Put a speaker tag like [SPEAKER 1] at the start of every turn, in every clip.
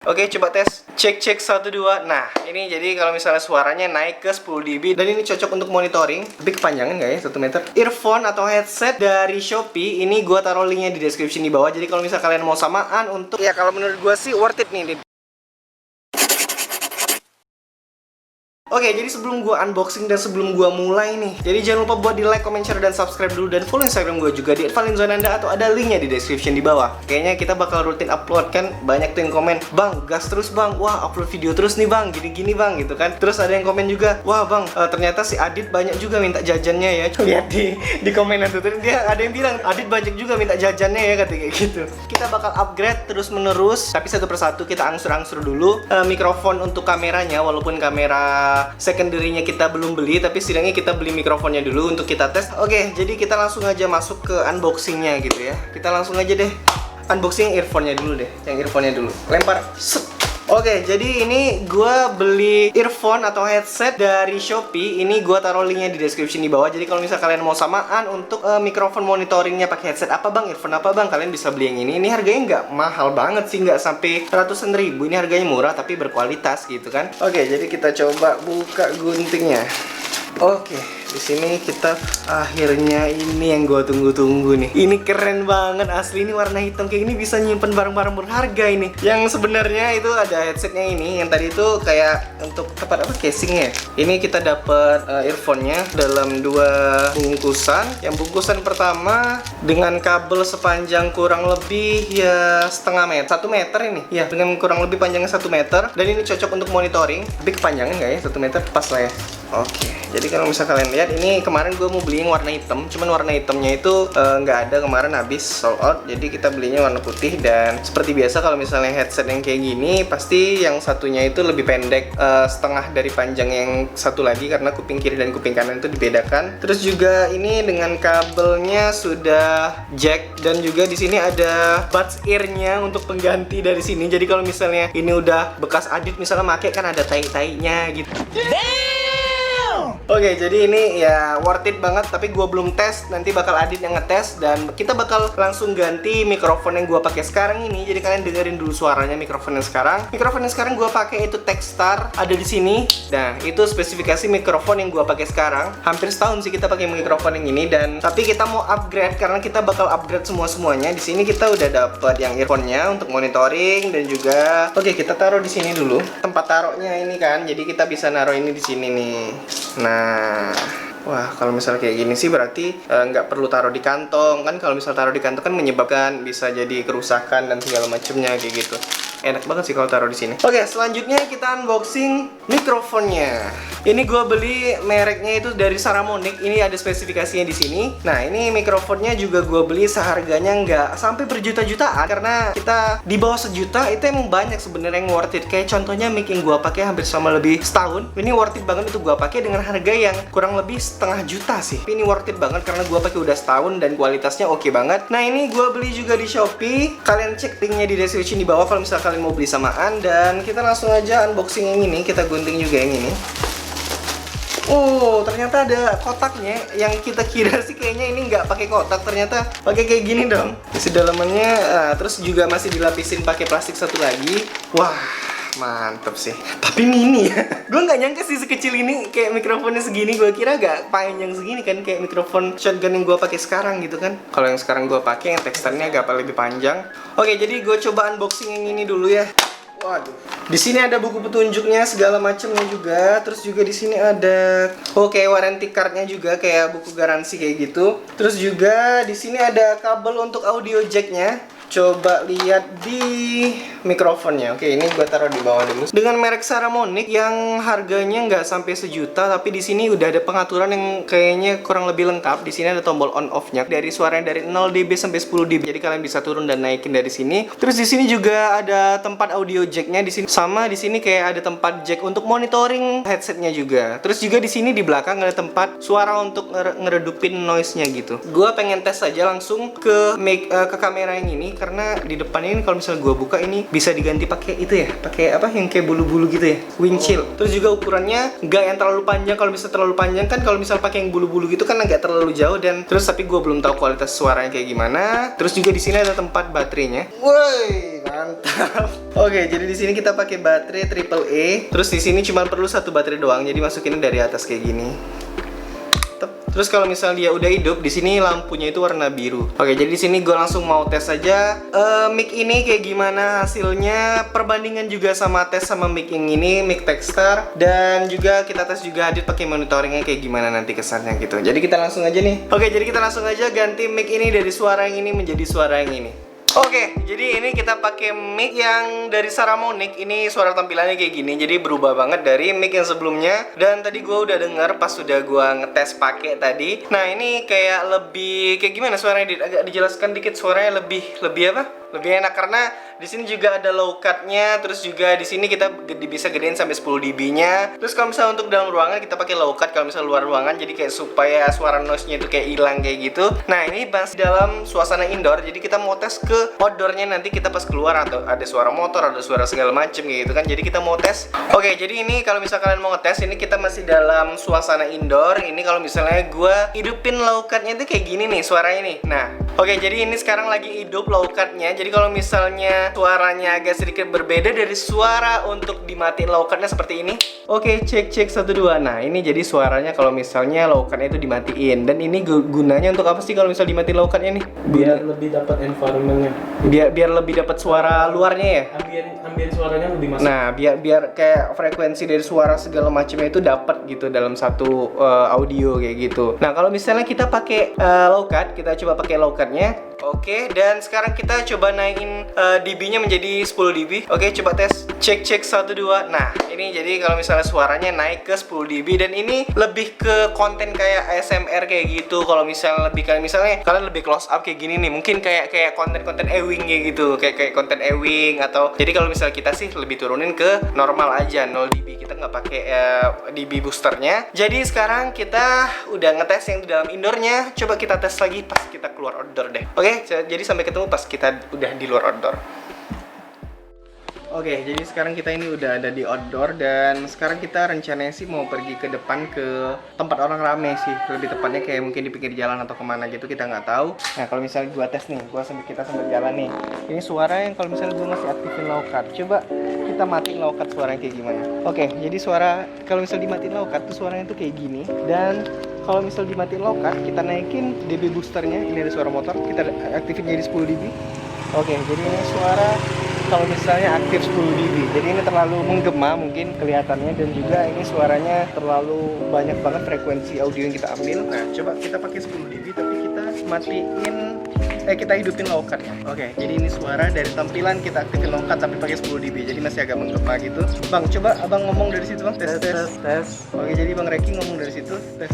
[SPEAKER 1] Oke, coba tes. Cek 1 2. Nah, ini jadi kalau misalnya suaranya naik ke 10 dB dan ini cocok untuk monitoring. Tapi kepanjangan nggak ya 1 meter? Earphone atau headset dari Shopee. Ini gua taruh linknya di description di bawah. Jadi kalau misalnya kalian mau samaan untuk ya kalau menurut gua sih worth it nih. Oke, jadi sebelum gua unboxing dan sebelum gua mulai nih, jadi jangan lupa buat di like, comment, share, dan subscribe dulu dan follow Instagram gua juga di @valinzonanda atau ada linknya di description di bawah. Kayaknya kita bakal rutin upload kan, banyak tuh yang komen, "Bang, gas terus bang, wah upload video terus nih bang, gini-gini bang," gitu kan. Terus ada yang komen juga, "Wah bang, ternyata si Adit banyak juga minta jajannya ya." Lihat di komenan tuh, dia ada yang bilang, "Adit banyak juga minta jajannya ya," katanya kayak gitu. Kita bakal upgrade terus menerus, tapi satu persatu kita angsur-angsur dulu. Mikrofon untuk kameranya, walaupun kamera secondary-nya kita belum beli, tapi setidaknya kita beli mikrofonnya dulu untuk kita tes. Oke, jadi kita langsung aja masuk ke unboxing-nya gitu ya. Kita langsung aja deh unboxing earphone-nya dulu deh. Yang earphone-nya dulu. Lempar. Set. Oke, jadi ini gua beli earphone atau headset dari Shopee. Ini gua taruh linknya di description di bawah. Jadi kalau misalnya kalian mau samaan untuk mikrofon monitoringnya pakai headset apa bang, earphone apa bang, kalian bisa beli yang ini. Ini harganya nggak mahal banget sih, nggak sampai ratusan ribu. Ini harganya murah tapi berkualitas gitu kan. Oke, jadi kita coba buka guntingnya. Oke, di sini kita akhirnya ini yang gue tunggu-tunggu nih. Ini keren banget asli, ini warna hitam kayak gini bisa nyimpen barang-barang berharga ini. Yang sebenarnya itu ada headsetnya ini, yang tadi itu kayak untuk tempat apa casingnya. Ini kita dapat earphone-nya dalam 2 bungkusan. Yang bungkusan pertama dengan kabel sepanjang kurang lebih ya setengah meter, 1 meter ini. Ya, dengan kurang lebih panjangnya 1 meter. Dan ini cocok untuk monitoring. Tapi kepanjangan nggak ya 1 meter? Pas lah ya. Oke, jadi kalau misalnya kalian lihat ini kemarin gue mau beli yang warna hitam, cuman warna hitamnya itu nggak ada, kemarin habis sold out. Jadi kita belinya warna putih. Dan seperti biasa kalau misalnya headset yang kayak gini pasti yang satunya itu lebih pendek setengah dari panjang yang satu lagi karena kuping kiri dan kuping kanan itu dibedakan. Terus juga ini dengan kabelnya sudah jack dan juga di sini ada buds ear-nya untuk pengganti dari sini. Jadi kalau misalnya ini udah bekas Adit misalnya make kan ada tai-tainya gitu. Oke, jadi ini ya worth it banget, tapi gue belum tes, nanti bakal Adit yang ngetes dan kita bakal langsung ganti mikrofon yang gue pakai sekarang ini. Jadi kalian dengerin dulu suaranya mikrofon yang sekarang. Mikrofon yang sekarang gue pakai itu Techstar, ada di sini. Nah, itu spesifikasi mikrofon yang gue pakai sekarang. Hampir setahun sih kita pakai mikrofon yang ini dan tapi kita mau upgrade karena kita bakal upgrade semuanya. Di sini kita udah dapat yang earphone-nya untuk monitoring dan juga oke, kita taruh di sini dulu. Tempat taruhnya ini kan, jadi kita bisa naruh ini di sini nih. Nah, wah kalau misalnya kayak gini sih berarti nggak perlu taruh di kantong kan. Kalau misalnya taruh di kantong kan menyebabkan bisa jadi kerusakan dan segala macamnya kayak gitu. Enak banget sih kalau taruh di sini. Oke, selanjutnya kita unboxing mikrofonnya. Ini gue beli mereknya itu dari Saramonic. Ini ada spesifikasinya di sini. Nah, ini mikrofonnya juga gue beli seharganya nggak sampai berjuta-jutaan karena kita di bawah sejuta itu emang banyak sebenarnya yang worth it. Kayak contohnya mic yang gue pakai hampir sama lebih setahun. Ini worth it banget itu gue pakai dengan harga yang kurang lebih setengah juta sih. Ini worth it banget karena gue pakai udah setahun dan kualitasnya oke banget. Nah, ini gue beli juga di Shopee. Kalian cek linknya di description di bawah kalau misalnya kalian mau beli samaan. Dan kita langsung aja unboxing yang ini. Kita gunting juga yang ini. Oh, ternyata ada kotaknya. Yang kita kira sih kayaknya ini nggak pakai kotak, ternyata pakai kayak gini dong. Isi dalamannya, terus juga masih dilapisin pakai plastik satu lagi. Wah, mantep sih. Tapi mini ya. Gue nggak nyangka sih sekecil ini kayak mikrofonnya segini. Gue kira agak panjang segini kan, kayak mikrofon shotgun yang gue pakai sekarang gitu kan. Kalau yang sekarang gue pakai yang teksturnya agak lebih panjang. Oke, jadi gue coba unboxing yang ini dulu ya. Waduh. Di sini ada buku petunjuknya segala macamnya juga. Terus juga di sini ada warranty cardnya juga kayak buku garansi kayak gitu. Terus juga di sini ada kabel untuk audio jacknya. Coba lihat di mikrofonnya. Oke, ini gue taruh di bawah dulu. Dengan merek Saramonic yang harganya nggak sampai sejuta, tapi di sini udah ada pengaturan yang kayaknya kurang lebih lengkap. Di sini ada tombol on off-nya dari suaranya dari 0 dB sampai 10 dB. Jadi kalian bisa turun dan naikin dari sini. Terus di sini juga ada tempat audio jacknya di sini. Sama di sini kayak ada tempat jack untuk monitoring headsetnya juga. Terus juga di sini di belakang ada tempat suara untuk ngeredupin noise-nya gitu. Gue pengen tes aja langsung ke kamera yang ini. karena di depan ini kalau misalnya gua buka ini bisa diganti pakai itu ya, pakai apa yang kayak bulu-bulu gitu ya, windshield. Terus juga ukurannya nggak yang terlalu panjang. Kalau bisa terlalu panjang kan kalau misal pakai yang bulu-bulu gitu kan agak terlalu jauh, dan terus tapi gua belum tahu kualitas suaranya kayak gimana. Terus juga di sini ada tempat baterainya. Woi, mantap. Oke, jadi di sini kita pakai baterai AAA. Terus di sini cuma perlu satu baterai doang. Jadi masukinnya dari atas kayak gini. Terus kalau misalnya dia udah hidup, di sini lampunya itu warna biru. Oke, jadi di sini gue langsung mau tes aja mic ini kayak gimana hasilnya. Perbandingan juga sama tes sama mic yang ini, mic Techstar. Dan juga kita tes juga Adit pakai monitoringnya kayak gimana nanti kesannya gitu. Jadi kita langsung aja nih. Oke, jadi kita langsung aja ganti mic ini dari suara yang ini menjadi suara yang ini. Oke, jadi ini kita pakai mic yang dari Saramonic. Ini suara tampilannya kayak gini, jadi berubah banget dari mic yang sebelumnya. Dan tadi gue udah denger pas sudah gue ngetes pakai tadi. Nah, ini kayak lebih kayak gimana suaranya? Agak dijelaskan dikit suaranya lebih apa? Lebih enak karena di sini juga ada low cut-nya, terus juga di sini kita bisa gedein sampai 10 dB-nya. Terus kalau misalnya untuk dalam ruangan kita pakai low cut, kalau misalnya luar ruangan jadi kayak supaya suara noise-nya itu kayak hilang kayak gitu. Nah, ini masih dalam suasana indoor, jadi kita mau tes ke outdoor-nya nanti kita pas keluar atau ada suara motor, ada suara segala macem kayak gitu kan. Jadi kita mau tes. Oke, jadi ini kalau misalnya kalian mau ngetes, ini kita masih dalam suasana indoor. Ini kalau misalnya gue hidupin low cut-nya itu kayak gini nih suaranya nih. Nah, oke, jadi ini sekarang lagi hidup low cut-nya. Jadi kalau misalnya suaranya agak sedikit berbeda dari suara untuk dimatiin low cut-nya seperti ini. Oke, cek 1 2. Nah, ini jadi suaranya kalau misalnya low cut-nya itu dimatiin. Dan ini gunanya untuk apa sih kalau misalnya dimatiin low cut-nya nih?
[SPEAKER 2] Biar lebih dapat environment-nya.
[SPEAKER 1] Biar lebih dapat suara luarnya ya.
[SPEAKER 2] Ambien suaranya lebih masuk.
[SPEAKER 1] Nah, biar kayak frekuensi dari suara segala macamnya itu dapat gitu dalam satu audio kayak gitu. Nah, kalau misalnya kita pakai low cut, kita coba pakai low cut-nya. Oke, dan sekarang kita coba naikin dB-nya menjadi 10 dB. Oke, coba tes. Cek 1 2. Nah, ini jadi kalau misalnya suaranya naik ke 10 dB, dan ini lebih ke konten kayak ASMR kayak gitu. Kalau misalnya lebih kayak misalnya kalian lebih close up kayak gini nih, mungkin kayak konten-konten ewing kayak gitu, kayak konten ewing atau jadi kalau misalnya kita sih lebih turunin ke normal aja 0 dB. Kita nggak pakai dB boosternya. Jadi sekarang kita udah ngetes yang di dalam indoornya. Coba kita tes lagi pas kita keluar outdoor deh. Oke, jadi sampai ketemu pas kita udah di luar outdoor. Oke, jadi sekarang kita ini udah ada di outdoor, dan sekarang kita rencananya sih mau pergi ke depan ke tempat orang rame sih. Lebih tepatnya kayak mungkin di pinggir jalan atau kemana gitu, kita nggak tahu. Nah, kalau misalnya gua tes nih, kita sambil jalan nih. Ini suara yang kalau misalnya gua masih aktifin low cut. Coba kita matiin low cut suaranya kayak gimana. Oke, jadi suara kalau misalnya dimatiin low cut tuh suaranya tuh kayak gini. Dan kalau misalnya dimatiin low cut, kita naikin dB boosternya. Ini ada suara motor, kita aktifin jadi 10 dB. Oke, jadi ini suara kalau misalnya aktif 10 dB. Jadi ini terlalu menggema mungkin kelihatannya, dan juga ini suaranya terlalu banyak banget frekuensi audio yang kita ambil. Nah, coba kita pakai 10 dB tapi kita matiin kita hidupin low cut ya. Oke, jadi ini suara dari tampilan kita aktifin low cut tapi pakai 10 dB. Jadi masih agak menggema gitu. Bang, coba Abang ngomong dari situ, Bang. Tes. Oke, jadi Bang Reki ngomong dari situ. Tes.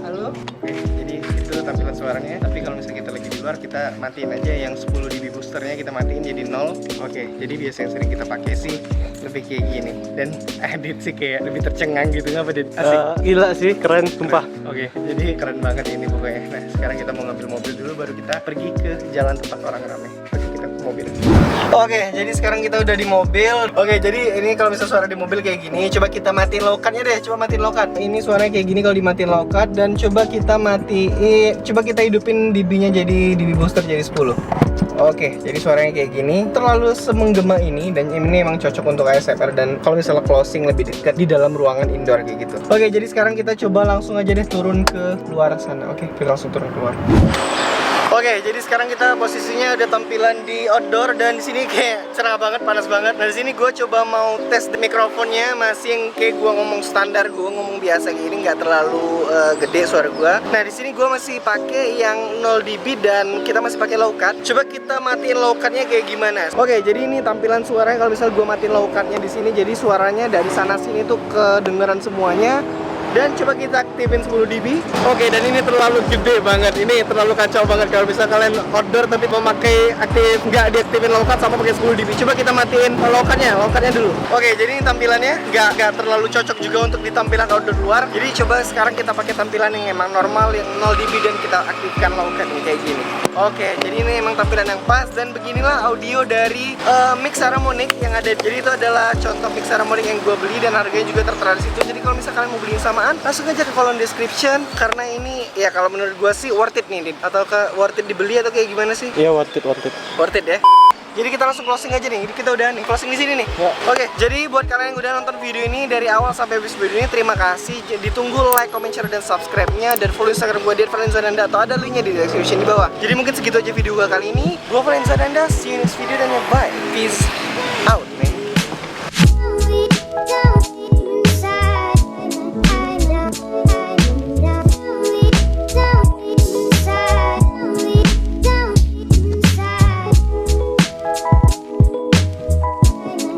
[SPEAKER 1] Halo. Oke, jadi itu tampilan suaranya. Tapi kalau misalnya kita lagi di luar, kita matiin aja yang 10 dB boosternya, kita matiin jadi 0. Oke, jadi biasa yang sering kita pakai sih lebih kayak gini. Dan Adit sih kayak lebih tercengang gitu, nggak Adit? Asik.
[SPEAKER 2] Gila sih, keren, sumpah.
[SPEAKER 1] Oke, jadi keren banget ini pokoknya. Nah, sekarang kita mau ngambil mobil dulu, baru kita pergi ke jalan tempat orang ramai. Oke, kita ke mobil. Oke, jadi sekarang kita udah di mobil. Oke, jadi ini kalau misalnya suara di mobil kayak gini, coba kita matiin low cut-nya deh. Coba matiin low cut. Ini suaranya kayak gini kalau dimatiin low cut, dan coba kita coba kita hidupin dB-nya jadi dB booster jadi 10. Oke, jadi suaranya kayak gini. Terlalu semenggema ini, dan ini emang cocok untuk ASMR dan kalau misalnya closing lebih dekat di dalam ruangan indoor kayak gitu. Oke, jadi sekarang kita coba langsung aja deh turun ke luar sana. Oke, kita langsung turun keluar. Oke, jadi sekarang kita posisinya udah tampilan di outdoor, dan di sini kayak cerah banget, panas banget. Nah, di sini gue coba mau tes mikrofonnya, masih yang kayak gue ngomong standar, gue ngomong biasa kayak gini, nggak terlalu gede suara gue. Nah, di sini gue masih pakai yang 0 dB dan kita masih pakai low cut. Coba kita matiin low cut-nya kayak gimana. Oke, jadi ini tampilan suaranya kalau misalnya gue matiin low cut-nya di sini, jadi suaranya dari sana sini tuh kedengeran semuanya. Dan coba kita aktifin 10 dB. Oke, dan ini terlalu gede banget. Ini terlalu kacau banget kalau bisa kalian order tapi memakai nggak diaktifin low cut sama pakai 10 dB. Coba kita matiin low cutnya dulu. Oke, jadi ini tampilannya nggak terlalu cocok juga untuk di tampilan outdoor luar. Jadi coba sekarang kita pakai tampilan yang emang normal yang 0 dB dan kita aktifkan low cut nih kayak gini. Oke, jadi ini emang tampilan yang pas dan beginilah audio dari mix harmonic yang ada. Jadi itu adalah contoh mix harmonic yang gue beli dan harganya juga tertera di situ. Jadi kalau misalnya kalian mau beli samaan, langsung aja ke kolom description karena ini ya kalau menurut gue sih worth it nih, atau worth it dibeli atau kayak gimana sih?
[SPEAKER 2] Iya, worth it.
[SPEAKER 1] Worth it ya. Jadi kita langsung closing aja nih. Jadi kita udah nih closing di sini nih.
[SPEAKER 2] Ya.
[SPEAKER 1] Oke, jadi buat kalian yang udah nonton video ini dari awal sampai habis video ini, terima kasih. Ditunggu like, comment, share dan subscribe-nya dan follow Instagram gue @Valenzananda atau ada linknya di description di bawah. Jadi mungkin segitu aja video gue kali ini. Gue Valenzananda, see you next video dan ya bye. Peace.